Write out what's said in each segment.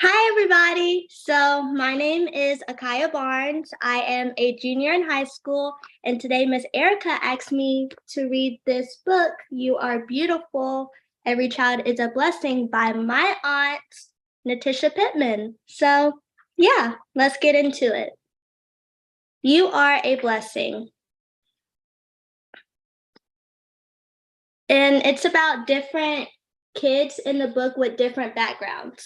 Hi, everybody. So, my name is Akaya Barnes. I am a junior in high school, and today Miss Erica asked me to read this book, You Are Beautiful. Every Child is a Blessing by my aunt, Natisha Pittman. So, yeah, let's get into it. You are a blessing. And it's about different kids in the book with different backgrounds.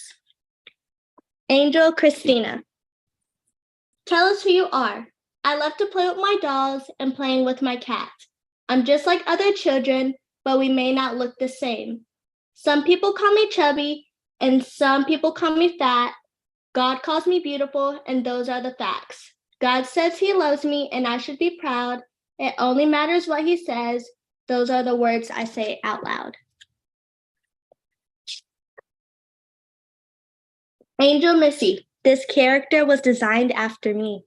Angel Christina. Tell us who you are. I love to play with my dolls and playing with my cat. I'm just like other children, but we may not look the same. Some people call me chubby, and some people call me fat. God calls me beautiful, and those are the facts. God says He loves me, and I should be proud. It only matters what He says. Those are the words I say out loud. Angel Missy. This character was designed after me.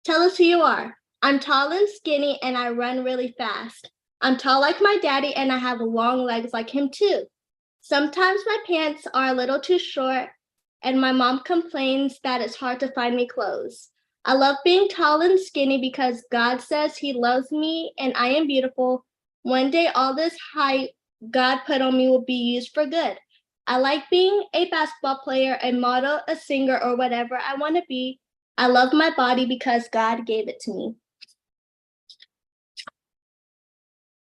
Tell us who you are. I'm tall and skinny and I run really fast. I'm tall like my daddy and I have long legs like him too. Sometimes my pants are a little too short and my mom complains that it's hard to find me clothes. I love being tall and skinny because God says He loves me and I am beautiful. One day all this height God put on me will be used for good. I like being a basketball player, a model, a singer, or whatever I want to be. I love my body because God gave it to me.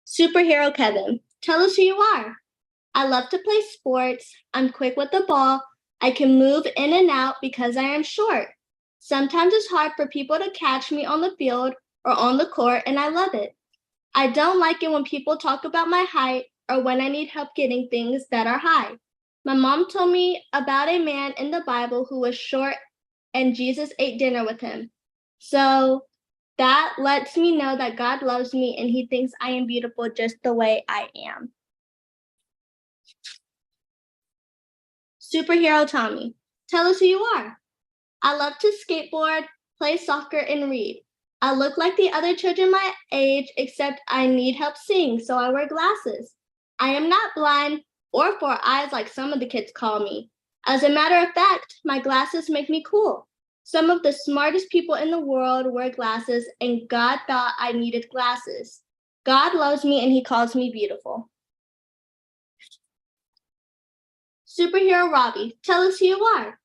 Superhero Kevin, tell us who you are. I love to play sports. I'm quick with the ball. I can move in and out because I am short. Sometimes it's hard for people to catch me on the field or on the court, and I love it. I don't like it when people talk about my height or when I need help getting things that are high. My mom told me about a man in the Bible who was short and Jesus ate dinner with him. So that lets me know that God loves me and He thinks I am beautiful just the way I am. Superhero Tommy, tell us who you are. I love to skateboard, play soccer, and read. I look like the other children my age, except I need help seeing, so I wear glasses. I am not blind or four eyes like some of the kids call me. As a matter of fact, my glasses make me cool. Some of the smartest people in the world wear glasses, and God thought I needed glasses. God loves me and He calls me beautiful. Superhero Robbie, tell us who you are.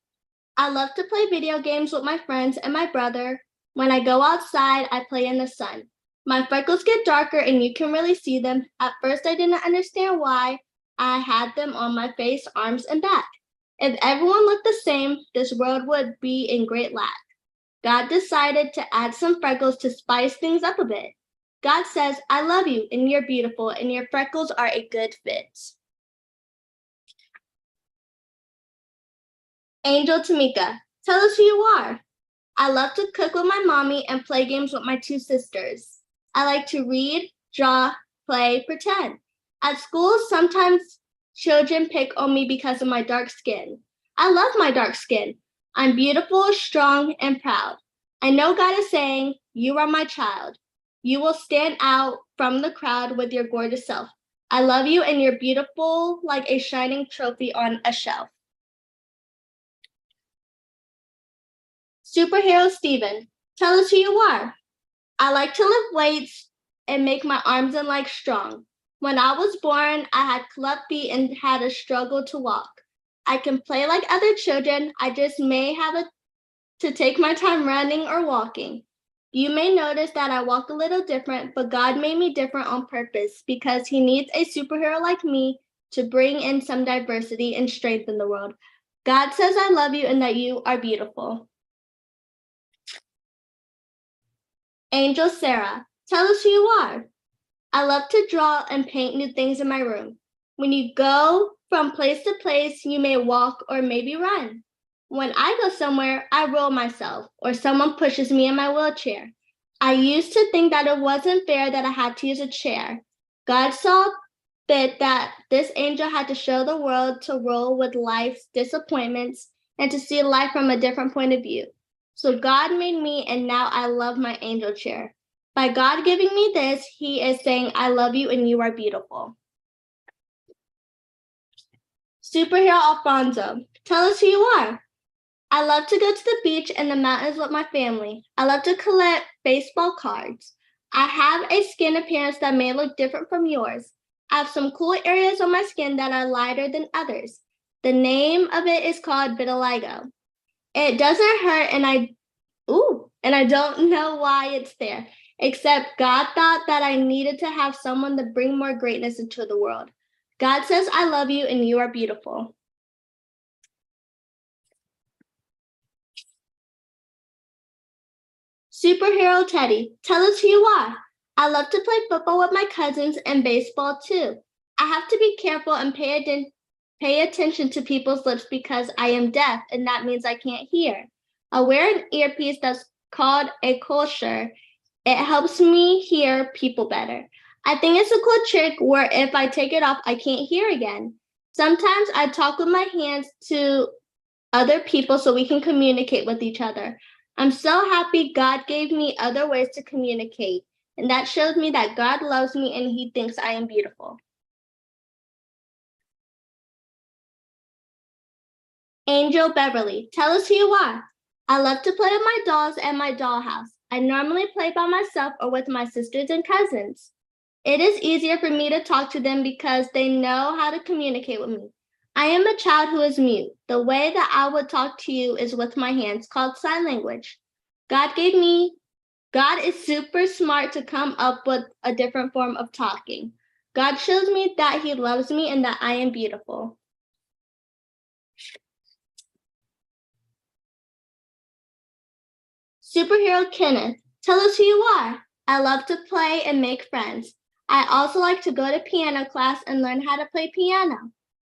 I love to play video games with my friends and my brother. When I go outside, I play in the sun. My freckles get darker and you can really see them. At first, I didn't understand why I had them on my face, arms, and back. If everyone looked the same, this world would be in great lack. God decided to add some freckles to spice things up a bit. God says, I love you and you're beautiful and your freckles are a good fit. Angel Tamika, tell us who you are. I love to cook with my mommy and play games with my two sisters. I like to read, draw, play, pretend. At school, sometimes children pick on me because of my dark skin. I love my dark skin. I'm beautiful, strong, and proud. I know God is saying, You are my child. You will stand out from the crowd with your gorgeous self. I love you, and you're beautiful like a shining trophy on a shelf. Superhero Steven, tell us who you are. I like to lift weights and make my arms and legs strong. When I was born, I had club feet and had a struggle to walk. I can play like other children. I just may have to take my time running or walking. You may notice that I walk a little different, but God made me different on purpose because He needs a superhero like me to bring in some diversity and strength in the world. God says I love you and that you are beautiful. Angel Sarah, tell us who you are. I love to draw and paint new things in my room. When you go from place to place, you may walk or maybe run. When I go somewhere, I roll myself or someone pushes me in my wheelchair. I used to think that it wasn't fair that I had to use a chair. God saw fit that this angel had to show the world to roll with life's disappointments and to see life from a different point of view. So God made me, and now I love my angel chair. By God giving me this, He is saying, I love you and you are beautiful. Superhero Alfonso, tell us who you are. I love to go to the beach and the mountains with my family. I love to collect baseball cards. I have a skin appearance that may look different from yours. I have some cool areas on my skin that are lighter than others. The name of it is called vitiligo. It doesn't hurt and I don't know why it's there, except God thought that I needed to have someone to bring more greatness into the world. God says I love you and you are beautiful. Superhero Teddy, tell us who you are. I love to play football with my cousins and baseball too. I have to be careful and pay attention to people's lips because I am deaf and that means I can't hear. I wear an earpiece that's called a Kosher. It helps me hear people better. I think it's a cool trick where if I take it off, I can't hear again. Sometimes I talk with my hands to other people so we can communicate with each other. I'm so happy God gave me other ways to communicate, and that shows me that God loves me and He thinks I am beautiful. Angel Beverly, tell us who you are. I love to play with my dolls and my dollhouse. I normally play by myself or with my sisters and cousins. It is easier for me to talk to them because they know how to communicate with me. I am a child who is mute. The way that I would talk to you is with my hands, called sign language. God is super smart to come up with a different form of talking. God shows me that He loves me and that I am beautiful. Superhero Kenneth, tell us who you are. I love to play and make friends. I also like to go to piano class and learn how to play piano.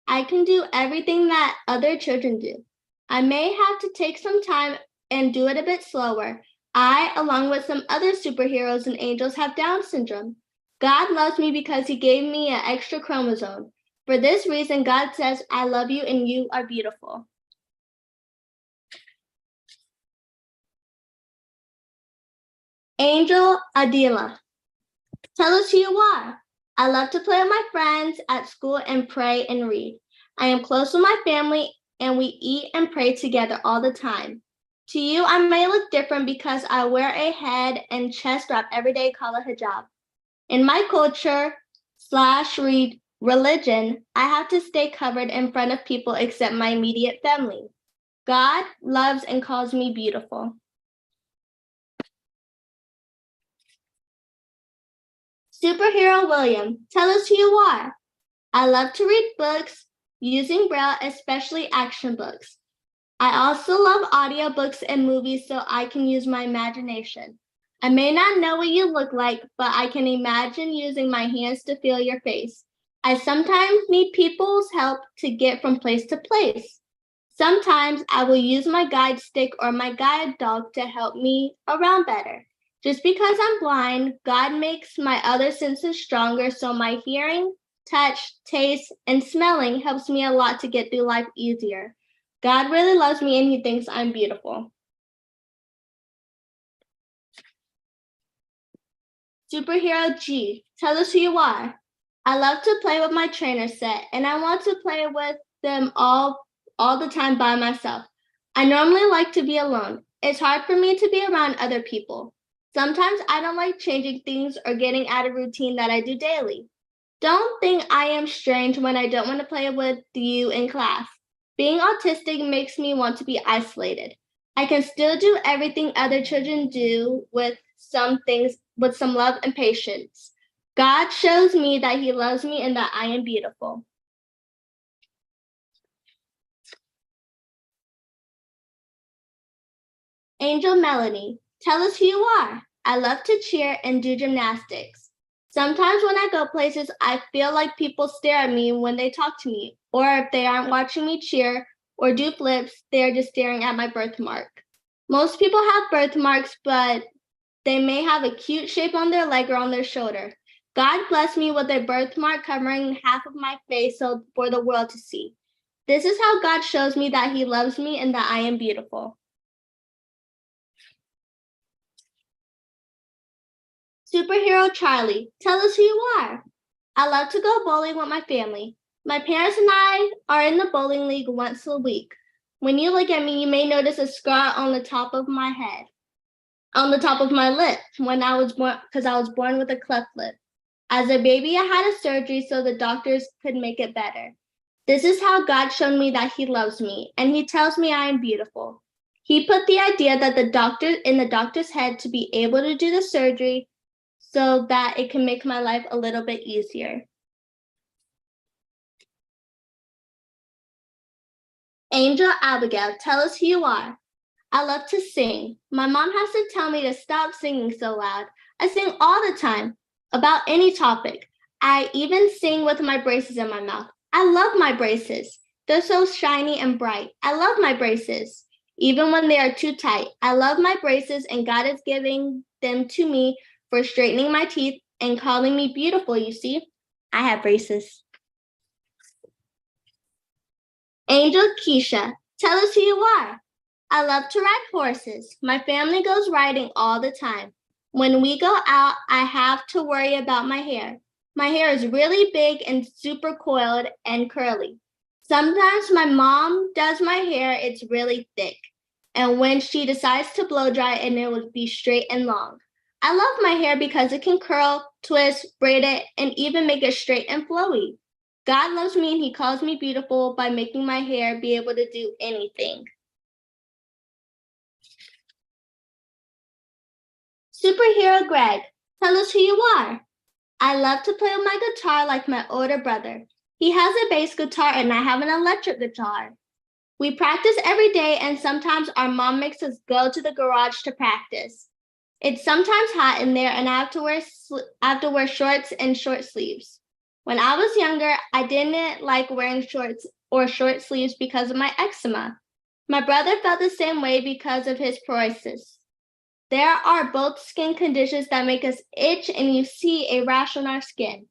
I can do everything that other children do. I may have to take some time and do it a bit slower. I, along with some other superheroes and angels, have Down syndrome. God loves me because He gave me an extra chromosome. For this reason, God says, I love you and you are beautiful. Angel Adila, tell us who you are. I love to play with my friends at school and pray and read. I am close with my family and we eat and pray together all the time. To you, I may look different because I wear a head and chest wrap every day called a hijab. In my culture / religion, I have to stay covered in front of people except my immediate family. God loves and calls me beautiful. Superhero William, tell us who you are. I love to read books using Braille, especially action books. I also love audiobooks and movies so I can use my imagination. I may not know what you look like, but I can imagine using my hands to feel your face. I sometimes need people's help to get from place to place. Sometimes I will use my guide stick or my guide dog to help me around better. Just because I'm blind, God makes my other senses stronger, so my hearing, touch, taste, and smelling helps me a lot to get through life easier. God really loves me and He thinks I'm beautiful. Superhero G, tell us who you are. I love to play with my trainer set and I want to play with them all the time by myself. I normally like to be alone. It's hard for me to be around other people. Sometimes I don't like changing things or getting out of routine that I do daily. Don't think I am strange when I don't want to play with you in class. Being autistic makes me want to be isolated. I can still do everything other children do with some things with some love and patience. God shows me that He loves me and that I am beautiful. Angel Melanie, tell us who you are. I love to cheer and do gymnastics. Sometimes when I go places, I feel like people stare at me when they talk to me, or if they aren't watching me cheer or do flips, they are just staring at my birthmark. Most people have birthmarks, but they may have a cute shape on their leg or on their shoulder. God blessed me with a birthmark covering half of my face so for the world to see. This is how God shows me that He loves me and that I am beautiful. Superhero Charlie, tell us who you are. I love to go bowling with my family. My parents and I are in the bowling league once a week. When you look at me, you may notice a scar on the top of my head, on the top of my lip when I was born, because I was born with a cleft lip. As a baby, I had a surgery so the doctors could make it better. This is how God showed me that He loves me, and He tells me I am beautiful. He put the idea that the doctor in the doctor's head to be able to do the surgery so that it can make my life a little bit easier. Angel Abigail, tell us who you are. I love to sing. My mom has to tell me to stop singing so loud. I sing all the time about any topic. I even sing with my braces in my mouth. I love my braces. They're so shiny and bright. I love my braces. Even when they are too tight, I love my braces, and God is giving them to me for straightening my teeth and calling me beautiful, you see. I have braces. Angel Keisha, tell us who you are. I love to ride horses. My family goes riding all the time. When we go out, I have to worry about my hair. My hair is really big and super coiled and curly. Sometimes my mom does my hair, it's really thick. And when she decides to blow dry it, it will be straight and long. I love my hair because it can curl, twist, braid it, and even make it straight and flowy. God loves me and He calls me beautiful by making my hair be able to do anything. Superhero Greg, tell us who you are. I love to play with my guitar like my older brother. He has a bass guitar and I have an electric guitar. We practice every day, and sometimes our mom makes us go to the garage to practice. It's sometimes hot in there and I have to wear shorts and short sleeves. When I was younger, I didn't like wearing shorts or short sleeves because of my eczema. My brother felt the same way because of his psoriasis. There are both skin conditions that make us itch, and you see a rash on our skin.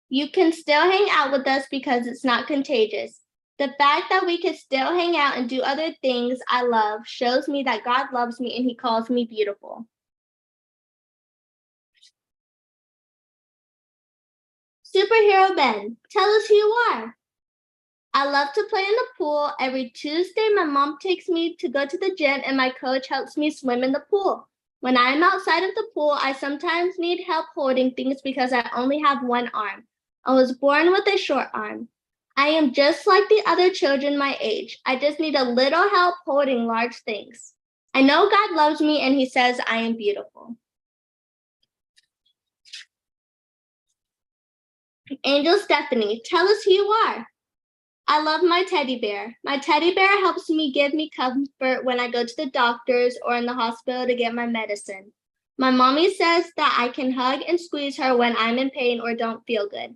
You can still hang out with us because it's not contagious. The fact that we can still hang out and do other things I love shows me that God loves me and He calls me beautiful. Superhero Ben, tell us who you are. I love to play in the pool. Every Tuesday, my mom takes me to go to the gym and my coach helps me swim in the pool. When I'm outside of the pool, I sometimes need help holding things because I only have one arm. I was born with a short arm. I am just like the other children my age. I just need a little help holding large things. I know God loves me and He says I am beautiful. Angel Stephanie, tell us who you are. I love my teddy bear. My teddy bear helps me give me comfort when I go to the doctors or in the hospital to get my medicine. My mommy says that I can hug and squeeze her when I'm in pain or don't feel good.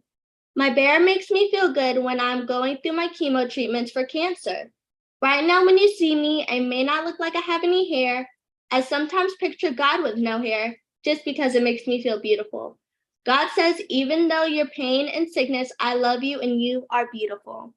My bear makes me feel good when I'm going through my chemo treatments for cancer. Right now, when you see me, I may not look like I have any hair. I sometimes picture God with no hair just because it makes me feel beautiful. God says, even though your pain and sickness, I love you and you are beautiful.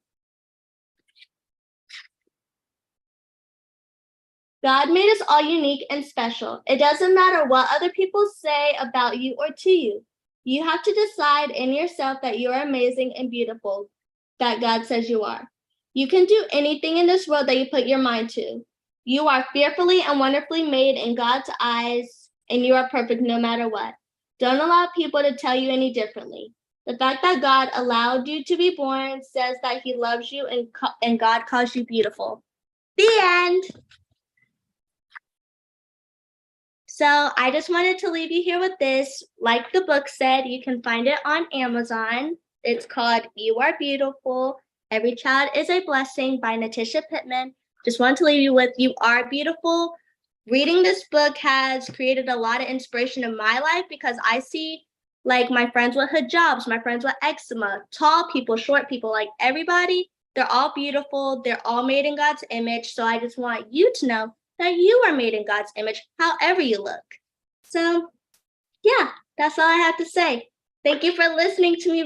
God made us all unique and special. It doesn't matter what other people say about you or to you. You have to decide in yourself that you're amazing and beautiful, that God says you are. You can do anything in this world that you put your mind to. You are fearfully and wonderfully made in God's eyes, and you are perfect no matter what. Don't allow people to tell you any differently. The fact that God allowed you to be born says that He loves you and God calls you beautiful. The end. So I just wanted to leave you here with this. Like the book said, you can find it on Amazon. It's called You Are Beautiful. Every Child is a Blessing by Natisha Pittman. Just wanted to leave you with You Are Beautiful. Reading this book has created a lot of inspiration in my life because I see like my friends with hijabs, my friends with eczema, tall people, short people, like everybody, they're all beautiful. They're all made in God's image. So I just want you to know that you are made in God's image, however you look. So, yeah, that's all I have to say. Thank you for listening to me